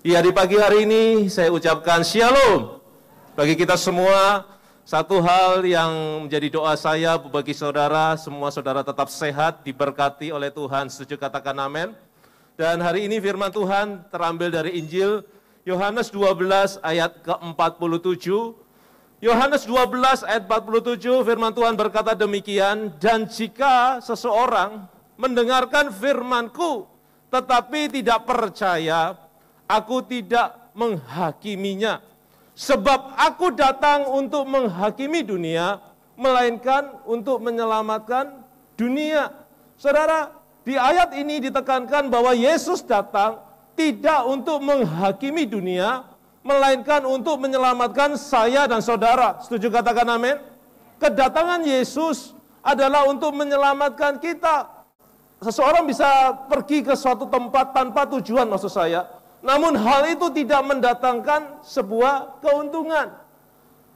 Iya, di pagi hari ini saya ucapkan shalom. Bagi kita semua, satu hal yang menjadi doa saya bagi saudara, semua saudara tetap sehat, diberkati oleh Tuhan. Setuju katakan amin. Dan hari ini firman Tuhan terambil dari Injil Yohanes 12 ayat ke-47. Yohanes 12 ayat 47 firman Tuhan berkata demikian, dan jika seseorang mendengarkan firman-Ku tetapi tidak percaya, Aku tidak menghakiminya, sebab aku datang untuk menghakimi dunia, melainkan untuk menyelamatkan dunia. Saudara, di ayat ini ditekankan bahwa Yesus datang tidak untuk menghakimi dunia, melainkan untuk menyelamatkan saya dan saudara. Setuju katakan amin? Kedatangan Yesus adalah untuk menyelamatkan kita. Seseorang bisa pergi ke suatu tempat tanpa tujuan, maksud saya. Namun hal itu tidak mendatangkan sebuah keuntungan.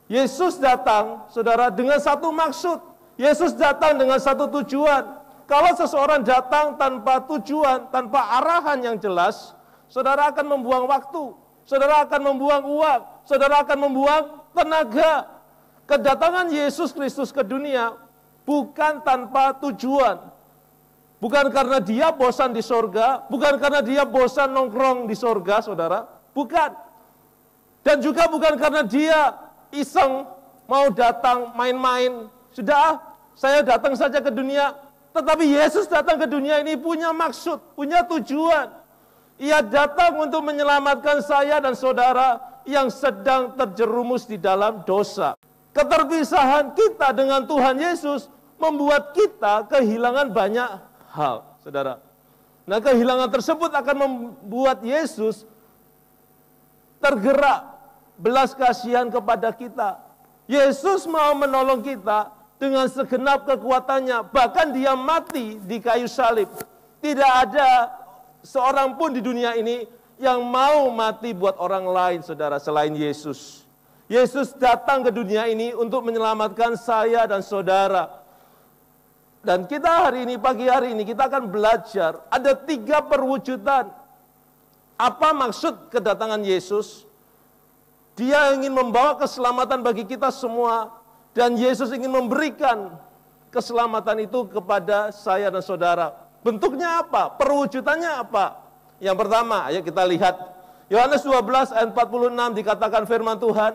Yesus datang, saudara, dengan satu maksud. Yesus datang dengan satu tujuan. Kalau seseorang datang tanpa tujuan, tanpa arahan yang jelas, saudara akan membuang waktu, saudara akan membuang uang, saudara akan membuang tenaga. Kedatangan Yesus Kristus ke dunia bukan tanpa tujuan. Bukan karena dia bosan di sorga, bukan karena dia bosan nongkrong di sorga, saudara. Bukan. Dan juga bukan karena dia iseng mau datang main-main. Sudah, saya datang saja ke dunia. Tetapi Yesus datang ke dunia ini punya maksud, punya tujuan. Ia datang untuk menyelamatkan saya dan saudara yang sedang terjerumus di dalam dosa. Keterpisahan kita dengan Tuhan Yesus membuat kita kehilangan banyak hal, saudara. Nah, kehilangan tersebut akan membuat Yesus tergerak belas kasihan kepada kita. Yesus mau menolong kita dengan segenap kekuatannya, bahkan dia mati di kayu salib. Tidak ada seorang pun di dunia ini yang mau mati buat orang lain, saudara, selain Yesus. Yesus datang ke dunia ini untuk menyelamatkan saya dan saudara. Dan kita hari ini, pagi hari ini, kita akan belajar ada 3 perwujudan. Apa maksud kedatangan Yesus? Dia ingin membawa keselamatan bagi kita semua. Dan Yesus ingin memberikan keselamatan itu kepada saya dan saudara. Bentuknya apa? Perwujudannya apa? Yang pertama, ayo kita lihat. Yohanes 12 ayat 46 dikatakan firman Tuhan.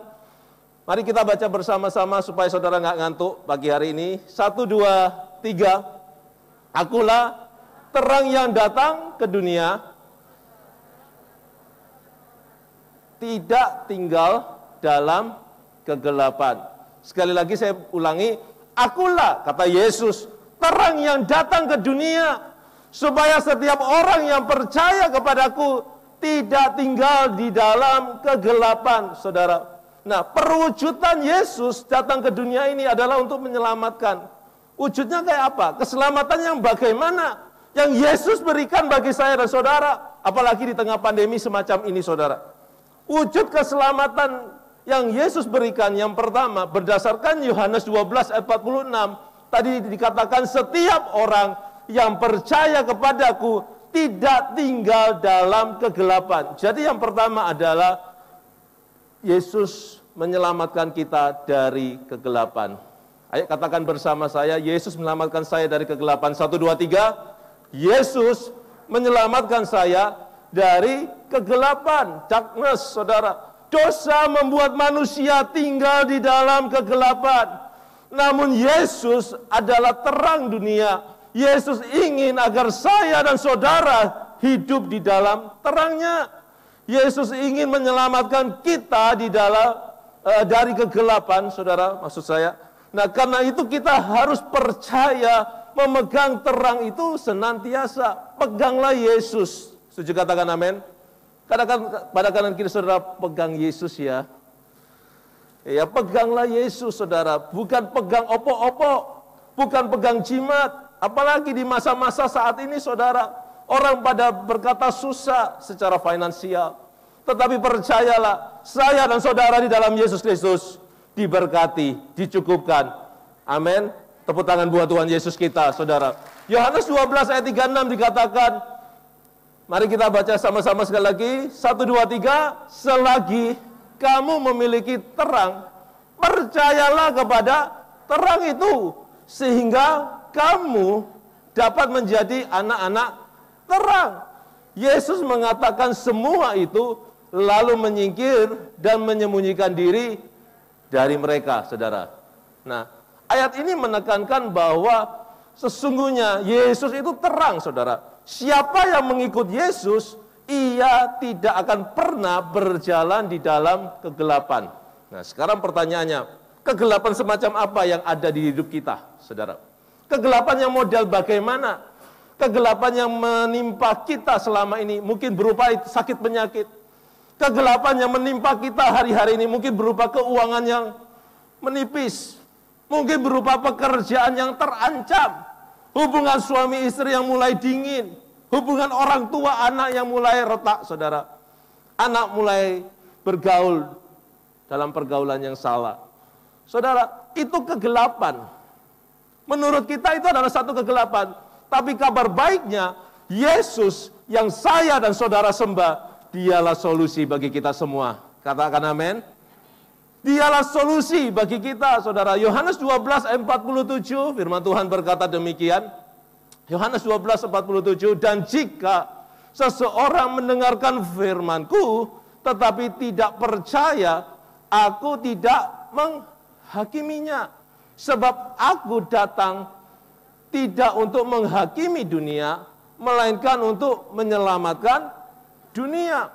Mari kita baca bersama-sama supaya saudara nggak ngantuk pagi hari ini. 1, 2, 3. Akulah terang yang datang ke dunia, tidak tinggal dalam kegelapan. Sekali lagi saya ulangi, akulah, kata Yesus, terang yang datang ke dunia, supaya setiap orang yang percaya kepadaku tidak tinggal di dalam kegelapan, saudara. Nah, perwujudan Yesus datang ke dunia ini adalah untuk menyelamatkan. Wujudnya kayak apa? Keselamatan yang bagaimana? Yang Yesus berikan bagi saya dan saudara. Apalagi di tengah pandemi semacam ini, saudara. Wujud keselamatan yang Yesus berikan yang pertama, berdasarkan Yohanes 12 ayat 46. Tadi dikatakan setiap orang yang percaya kepadaku tidak tinggal dalam kegelapan. Jadi yang pertama adalah Yesus menyelamatkan kita dari kegelapan. Ayo katakan bersama saya, Yesus menyelamatkan saya dari kegelapan. 1, 2, 3. Yesus menyelamatkan saya dari kegelapan. Darkness, saudara. Dosa membuat manusia tinggal di dalam kegelapan. Namun Yesus adalah terang dunia. Yesus ingin agar saya dan saudara hidup di dalam terangnya. Yesus ingin menyelamatkan kita di dalam dari kegelapan, saudara, maksud saya. Nah, karena itu kita harus percaya memegang terang itu senantiasa. Peganglah Yesus. Setuju katakan amin? Katakan pada kanan kiri saudara, pegang Yesus ya. Ya, peganglah Yesus, saudara. Bukan pegang opo-opo, bukan pegang jimat. Apalagi di masa-masa saat ini, saudara. Orang pada berkata susah secara finansial. Tetapi percayalah, saya dan saudara di dalam Yesus Kristus diberkati, dicukupkan. Amin. Tepuk tangan buat Tuhan Yesus kita, saudara. Yohanes 12 ayat 36 dikatakan, Mari kita baca sama-sama sekali lagi. 1, 2, 3. Selagi kamu memiliki terang, percayalah kepada terang itu, sehingga kamu dapat menjadi anak-anak terang. Yesus mengatakan semua itu, lalu menyingkir dan menyembunyikan diri dari mereka, saudara. Nah, ayat ini menekankan bahwa sesungguhnya Yesus itu terang, saudara. Siapa yang mengikut Yesus, ia tidak akan pernah berjalan di dalam kegelapan. Nah, sekarang pertanyaannya, kegelapan semacam apa yang ada di hidup kita, saudara? Kegelapan yang model bagaimana? Kegelapan yang menimpa kita selama ini mungkin berupa sakit penyakit. Kegelapan yang menimpa kita hari-hari ini mungkin berupa keuangan yang menipis. Mungkin berupa pekerjaan yang terancam. Hubungan suami istri yang mulai dingin. Hubungan orang tua anak yang mulai retak, saudara. Anak mulai bergaul dalam pergaulan yang salah. Saudara, itu kegelapan. Menurut kita itu adalah satu kegelapan. Tapi kabar baiknya, Yesus yang saya dan saudara sembah, dialah solusi bagi kita semua. Katakan amin. Dialah solusi bagi kita, saudara. Yohanes 12 ayat 47, firman Tuhan berkata demikian. Yohanes 12 47, dan jika seseorang mendengarkan firman-Ku, tetapi tidak percaya, aku tidak menghakiminya. Sebab aku datang tidak untuk menghakimi dunia, melainkan untuk menyelamatkan dunia.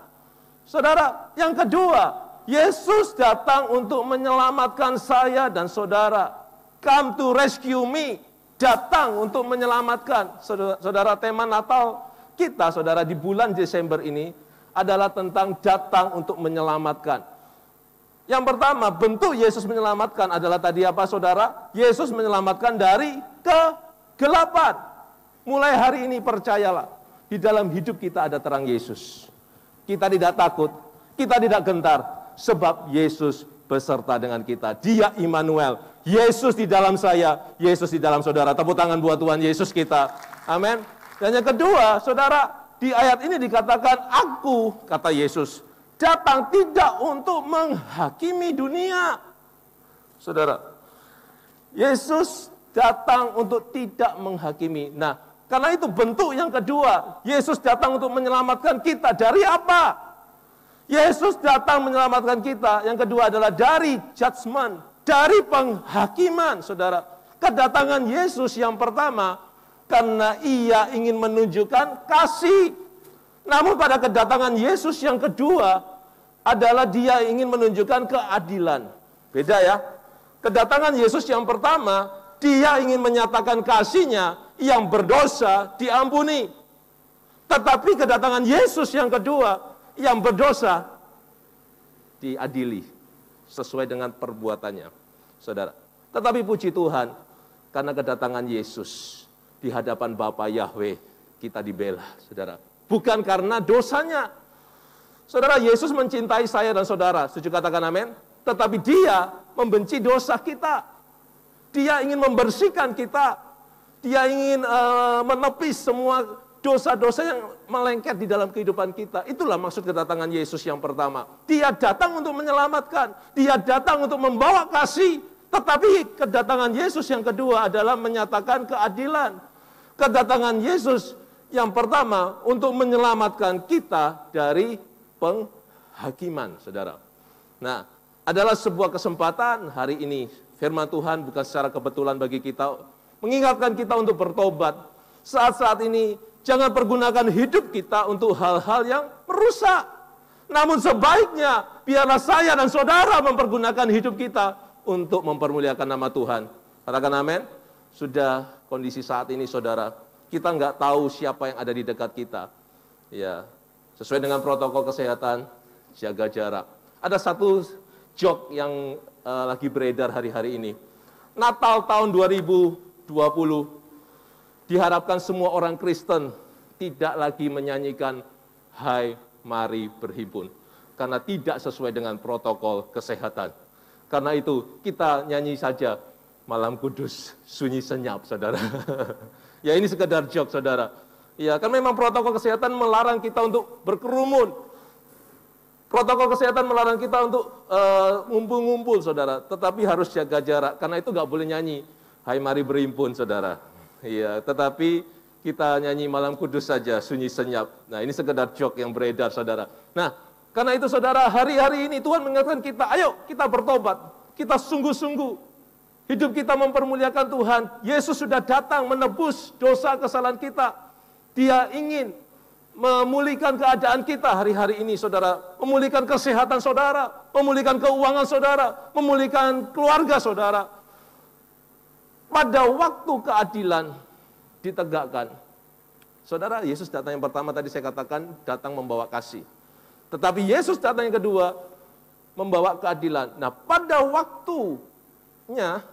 Saudara, yang kedua, Yesus datang untuk menyelamatkan saya dan saudara. Come to rescue me. Datang untuk menyelamatkan. Saudara, tema Natal kita, saudara, di bulan Desember ini adalah tentang datang untuk menyelamatkan. Yang pertama, bentuk Yesus menyelamatkan adalah tadi apa, saudara? Yesus menyelamatkan dari kegelapan. Mulai hari ini percayalah, di dalam hidup kita ada terang Yesus. Kita tidak takut, kita tidak gentar, sebab Yesus beserta dengan kita. Dia Immanuel. Yesus di dalam saya, Yesus di dalam saudara. Tepuk tangan buat Tuhan Yesus kita. Amin. Dan yang kedua, saudara, di ayat ini dikatakan, aku, kata Yesus, datang tidak untuk menghakimi dunia. Saudara, Yesus datang untuk tidak menghakimi. Nah, karena itu bentuk yang kedua, Yesus datang untuk menyelamatkan kita dari apa? Yesus datang menyelamatkan kita. Yang kedua adalah dari judgment, dari penghakiman, saudara. Kedatangan Yesus yang pertama, karena ia ingin menunjukkan kasih. Namun pada kedatangan Yesus yang kedua, adalah dia ingin menunjukkan keadilan. Beda ya. Kedatangan Yesus yang pertama, dia ingin menyatakan kasihnya, yang berdosa diampuni. Tetapi kedatangan Yesus yang kedua, yang berdosa diadili sesuai dengan perbuatannya, saudara. Tetapi puji Tuhan, karena kedatangan Yesus di hadapan Bapa Yahweh, kita dibela, saudara. Bukan karena dosanya. Saudara, Yesus mencintai saya dan saudara, setuju katakan amin. Tetapi dia membenci dosa kita. Dia ingin membersihkan kita. Dia ingin menepis semua dosa-dosa yang melengket di dalam kehidupan kita. Itulah maksud kedatangan Yesus yang pertama. Dia datang untuk menyelamatkan. Dia datang untuk membawa kasih. Tetapi kedatangan Yesus yang kedua adalah menyatakan keadilan. Kedatangan Yesus yang pertama untuk menyelamatkan kita dari penghakiman, saudara. Nah, adalah sebuah kesempatan hari ini. Firman Tuhan bukan secara kebetulan bagi kita. Mengingatkan kita untuk bertobat. Saat-saat ini, jangan pergunakan hidup kita untuk hal-hal yang merusak. Namun sebaiknya, biarlah saya dan saudara mempergunakan hidup kita untuk mempermuliakan nama Tuhan. Katakan amin. Sudah kondisi saat ini, saudara, kita nggak tahu siapa yang ada di dekat kita. Ya, sesuai dengan protokol kesehatan, jaga jarak. Ada satu joke yang lagi beredar hari-hari ini. Natal tahun 2020, diharapkan semua orang Kristen tidak lagi menyanyikan Hai Mari Berhimpun. Karena tidak sesuai dengan protokol kesehatan. Karena itu kita nyanyi saja Malam Kudus, sunyi senyap, saudara. Ya ini sekedar joke, saudara. Ya, kan memang protokol kesehatan melarang kita untuk berkerumun. Protokol kesehatan melarang kita untuk ngumpul-ngumpul, saudara. Tetapi harus jaga jarak, karena itu nggak boleh nyanyi. Hai mari berimpun, saudara. Iya, tetapi kita nyanyi Malam Kudus saja, sunyi senyap. Nah, ini sekedar joke yang beredar, saudara. Nah, karena itu, saudara, hari-hari ini Tuhan mengingatkan kita, ayo kita bertobat. Kita sungguh-sungguh. Hidup kita mempermuliakan Tuhan. Yesus sudah datang menebus dosa kesalahan kita. Dia ingin memulihkan keadaan kita hari-hari ini, saudara. Memulihkan kesehatan saudara, memulihkan keuangan saudara, memulihkan keluarga saudara. Pada waktu keadilan ditegakkan, saudara, Yesus datang yang pertama tadi saya katakan, datang membawa kasih. Tetapi Yesus datang yang kedua, membawa keadilan. Nah, pada waktunya,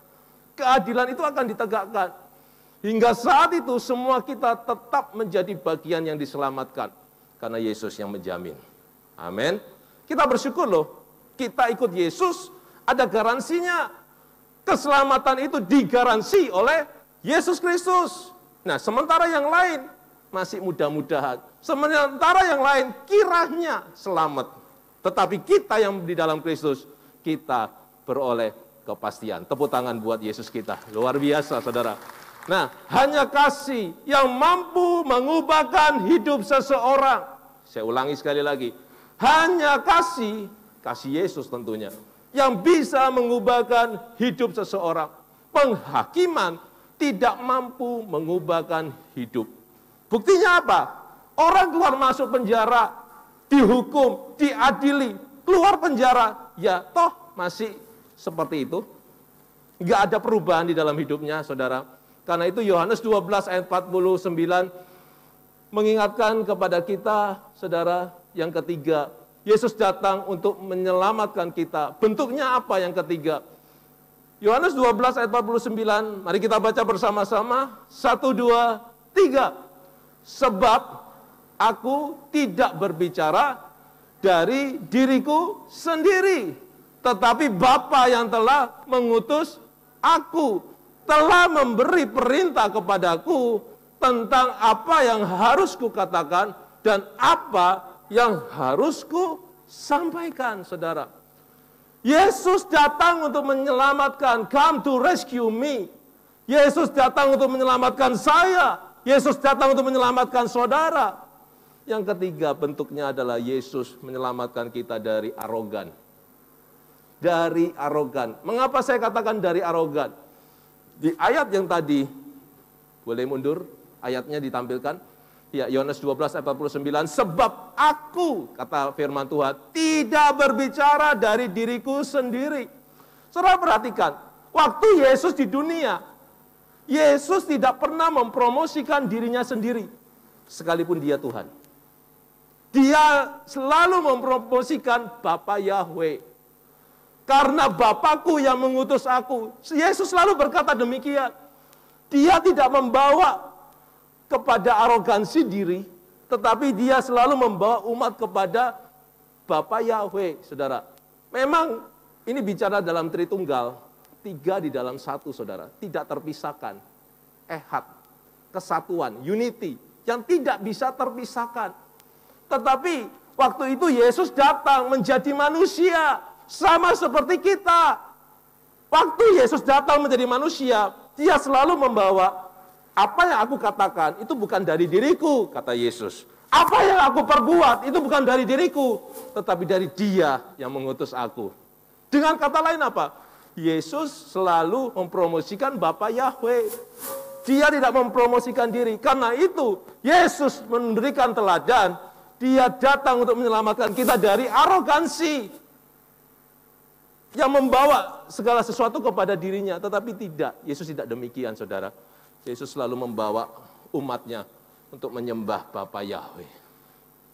keadilan itu akan ditegakkan. Hingga saat itu semua kita tetap menjadi bagian yang diselamatkan. Karena Yesus yang menjamin. Amin. Kita bersyukur loh, kita ikut Yesus, ada garansinya. Keselamatan itu digaransi oleh Yesus Kristus. Nah, sementara yang lain masih mudah-mudahan. Sementara yang lain kiranya selamat. Tetapi kita yang di dalam Kristus, kita beroleh kepastian. Tepuk tangan buat Yesus kita. Luar biasa, saudara. Nah, hanya kasih yang mampu mengubahkan hidup seseorang. Saya ulangi sekali lagi. Hanya kasih Yesus tentunya, yang bisa mengubahkan hidup seseorang. Penghakiman tidak mampu mengubahkan hidup. Buktinya apa? Orang keluar masuk penjara, dihukum, diadili, keluar penjara, ya toh masih seperti itu. Nggak ada perubahan di dalam hidupnya, saudara. Karena itu Yohanes 12 ayat 49 mengingatkan kepada kita, saudara, yang ketiga, Yesus datang untuk menyelamatkan kita. Bentuknya apa yang ketiga? Yohanes 12 ayat 49, mari kita baca bersama-sama. 1, 2, 3. Sebab aku tidak berbicara dari diriku sendiri, tetapi Bapa yang telah mengutus aku telah memberi perintah kepadaku tentang apa yang harus kukatakan dan apa yang harus kusampaikan, saudara. Yesus datang untuk menyelamatkan, come to rescue me. Yesus datang untuk menyelamatkan saya. Yesus datang untuk menyelamatkan saudara. Yang ketiga bentuknya adalah Yesus menyelamatkan kita dari arogan. Dari arogan. Mengapa saya katakan dari arogan? Di ayat yang tadi, boleh mundur, ayatnya ditampilkan. Ya, Yohanes 12 ayat 49, sebab aku, kata firman Tuhan, tidak berbicara dari diriku sendiri. Saudara perhatikan, waktu Yesus di dunia, Yesus tidak pernah mempromosikan dirinya sendiri, sekalipun dia Tuhan. Dia selalu mempromosikan Bapa Yahweh. Karena Bapakku yang mengutus aku. Yesus selalu berkata demikian. Dia tidak membawa kepada arogansi diri, tetapi dia selalu membawa umat kepada Bapa Yahweh, saudara. Memang ini bicara dalam Tritunggal, 3 di dalam 1, saudara. Tidak terpisahkan. Ehad, kesatuan, unity, yang tidak bisa terpisahkan. Tetapi waktu itu Yesus datang menjadi manusia. Sama seperti kita. Waktu Yesus datang menjadi manusia, dia selalu membawa, apa yang aku katakan itu bukan dari diriku, kata Yesus. Apa yang aku perbuat itu bukan dari diriku, tetapi dari Dia yang mengutus aku. Dengan kata lain apa? Yesus selalu mempromosikan Bapa Yahweh. Dia tidak mempromosikan diri. Karena itu Yesus memberikan teladan. Dia datang untuk menyelamatkan kita dari arogansi yang membawa segala sesuatu kepada dirinya, tetapi tidak. Yesus tidak demikian, saudara. Yesus selalu membawa umatnya untuk menyembah Bapa Yahweh.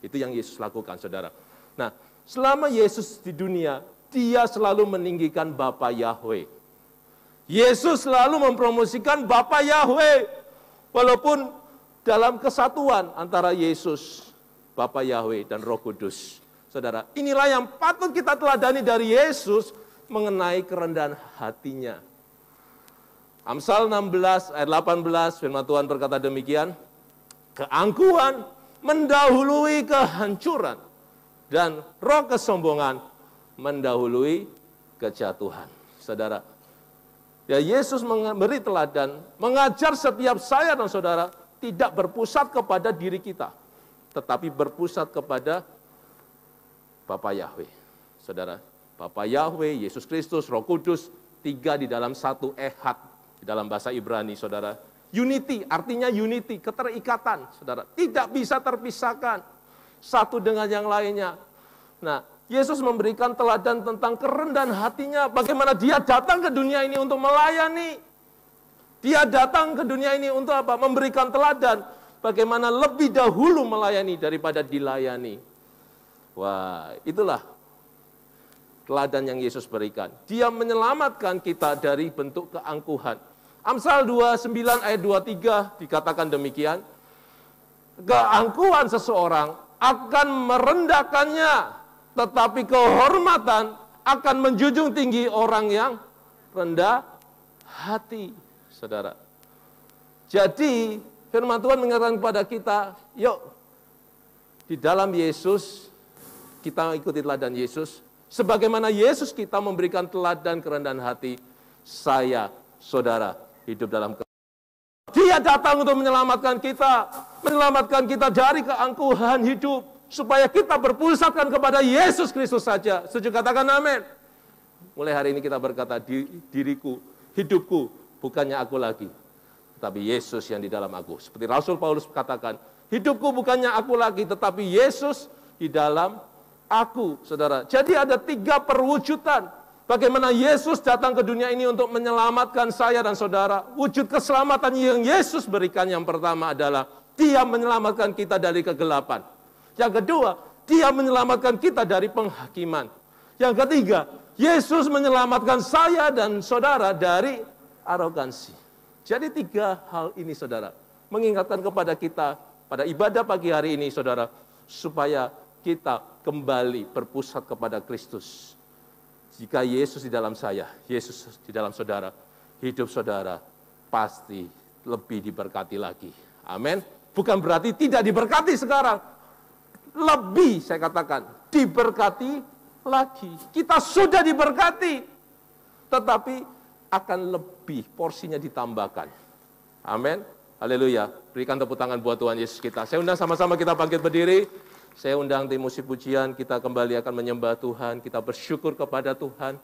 Itu yang Yesus lakukan, saudara. Nah, selama Yesus di dunia, dia selalu meninggikan Bapa Yahweh. Yesus selalu mempromosikan Bapa Yahweh. Walaupun dalam kesatuan antara Yesus, Bapa Yahweh, dan Roh Kudus. Saudara, inilah yang patut kita teladani dari Yesus mengenai kerendahan hatinya. Amsal 16 ayat 18 firman Tuhan berkata demikian, Keangkuhan mendahului kehancuran, dan roh kesombongan mendahului kejatuhan. Saudara, ya Yesus memberi teladan, mengajar setiap saya dan saudara tidak berpusat kepada diri kita, tetapi berpusat kepada Bapa Yahweh. Saudara, Bapa Yahweh, Yesus Kristus, Roh Kudus, tiga di dalam satu, ehad di dalam bahasa Ibrani, saudara. Unity, artinya unity, keterikatan, saudara. Tidak bisa terpisahkan satu dengan yang lainnya. Nah, Yesus memberikan teladan tentang kerendahan hatinya, bagaimana dia datang ke dunia ini untuk melayani. Dia datang ke dunia ini untuk apa? Memberikan teladan, bagaimana lebih dahulu melayani daripada dilayani. Wah, itulah teladan yang Yesus berikan. Dia menyelamatkan kita dari bentuk keangkuhan. Amsal 29 ayat 23 dikatakan demikian, keangkuhan seseorang akan merendahkannya, tetapi kehormatan akan menjunjung tinggi orang yang rendah hati. Saudara, jadi firman Tuhan mengatakan kepada kita, yuk di dalam Yesus kita ikuti teladan Yesus. Sebagaimana Yesus kita memberikan teladan kerendahan hati, saya, saudara, hidup dalam Dia datang untuk menyelamatkan kita dari keangkuhan hidup, supaya kita berpusatkan kepada Yesus Kristus saja. Setuju, katakan amin. Mulai hari ini kita berkata, diriku, hidupku, bukannya aku lagi, tetapi Yesus yang di dalam aku. Seperti Rasul Paulus katakan, hidupku bukannya aku lagi, tetapi Yesus di dalam aku, saudara. Jadi ada tiga perwujudan bagaimana Yesus datang ke dunia ini untuk menyelamatkan saya dan saudara. Wujud keselamatan yang Yesus berikan yang pertama adalah Dia menyelamatkan kita dari kegelapan. Yang kedua, Dia menyelamatkan kita dari penghakiman. Yang ketiga, Yesus menyelamatkan saya dan saudara dari arogansi. Jadi tiga hal ini, saudara, mengingatkan kepada kita pada ibadah pagi hari ini, saudara, supaya kita kembali berpusat kepada Kristus. Jika Yesus di dalam saya, Yesus di dalam saudara, hidup saudara pasti lebih diberkati lagi. Amin. Bukan berarti tidak diberkati sekarang. Lebih, saya katakan, diberkati lagi. Kita sudah diberkati, tetapi akan lebih, porsinya ditambahkan. Amin. Haleluya. Berikan tepuk tangan buat Tuhan Yesus kita. Saya undang sama-sama kita bangkit berdiri. Saya undang tim musik pujian, kita kembali akan menyembah Tuhan, kita bersyukur kepada Tuhan.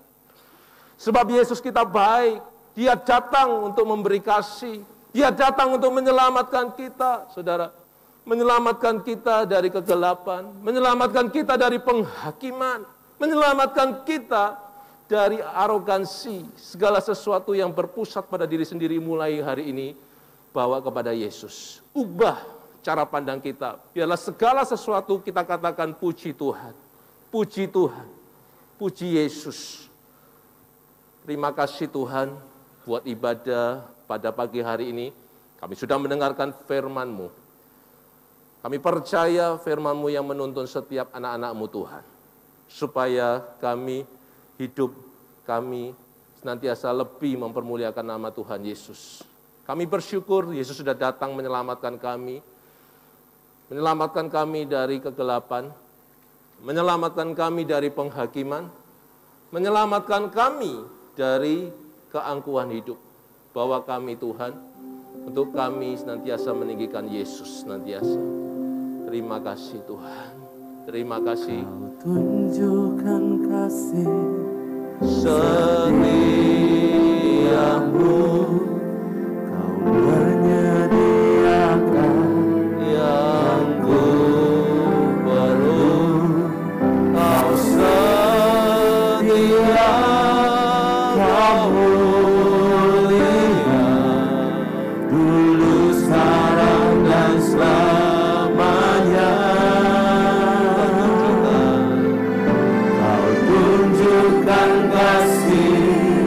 Sebab Yesus kita baik, Dia datang untuk memberi kasih, Dia datang untuk menyelamatkan kita, saudara. Menyelamatkan kita dari kegelapan, menyelamatkan kita dari penghakiman, menyelamatkan kita dari arogansi, segala sesuatu yang berpusat pada diri sendiri mulai hari ini, bawa kepada Yesus. Ubah cara pandang kita, biarlah segala sesuatu kita katakan puji Tuhan, puji Tuhan, puji Yesus. Terima kasih Tuhan buat ibadah pada pagi hari ini. Kami sudah mendengarkan firman-Mu. Kami percaya firman-Mu yang menuntun setiap anak-anak-Mu Tuhan, supaya kami hidup kami senantiasa lebih mempermuliakan nama Tuhan Yesus. Kami bersyukur Yesus sudah datang menyelamatkan kami dari kegelapan, menyelamatkan kami dari penghakiman, menyelamatkan kami dari keangkuhan hidup. Bawa kami Tuhan, untuk kami senantiasa meninggikan Yesus senantiasa. Terima kasih Tuhan, terima kasih. Kau tunjukkan kasih setiamu, Kau menyediakan yang ku perlu. Kau setia, Kau mulia, dulu, sekarang, dan selamanya. Kau tunjukkan kasih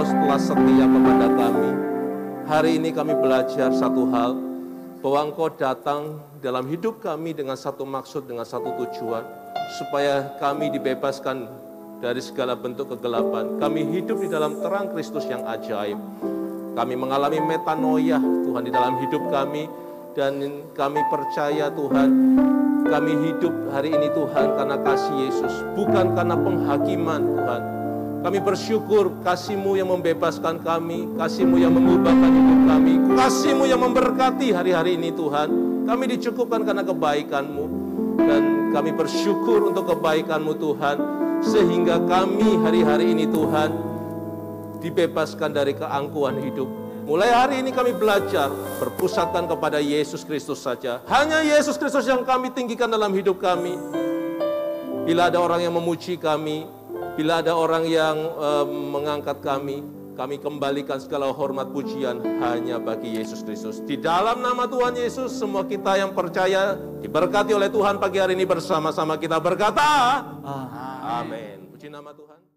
Engkau telah setia kepada kami. Hari ini kami belajar satu hal, bahwa Engkau datang dalam hidup kami dengan satu maksud, dengan satu tujuan, supaya kami dibebaskan dari segala bentuk kegelapan. Kami hidup di dalam terang Kristus yang ajaib. Kami mengalami metanoia Tuhan di dalam hidup kami, dan kami percaya Tuhan, kami hidup hari ini Tuhan karena kasih Yesus, bukan karena penghakiman Tuhan. Kami bersyukur kasih-Mu yang membebaskan kami, kasih-Mu yang mengubahkan hidup kami, kasih-Mu yang memberkati hari-hari ini Tuhan. Kami dicukupkan karena kebaikan-Mu, dan kami bersyukur untuk kebaikan-Mu Tuhan, sehingga kami hari-hari ini Tuhan dibebaskan dari keangkuhan hidup. Mulai hari ini kami belajar berpusatkan kepada Yesus Kristus saja. Hanya Yesus Kristus yang kami tinggikan dalam hidup kami. Bila ada orang yang memuji kami, bila ada orang yang mengangkat kami kembalikan segala hormat pujian hanya bagi Yesus Kristus. Di dalam nama Tuhan Yesus, semua kita yang percaya diberkati oleh Tuhan pagi hari ini, bersama-sama kita berkata, Amin. Puji nama Tuhan.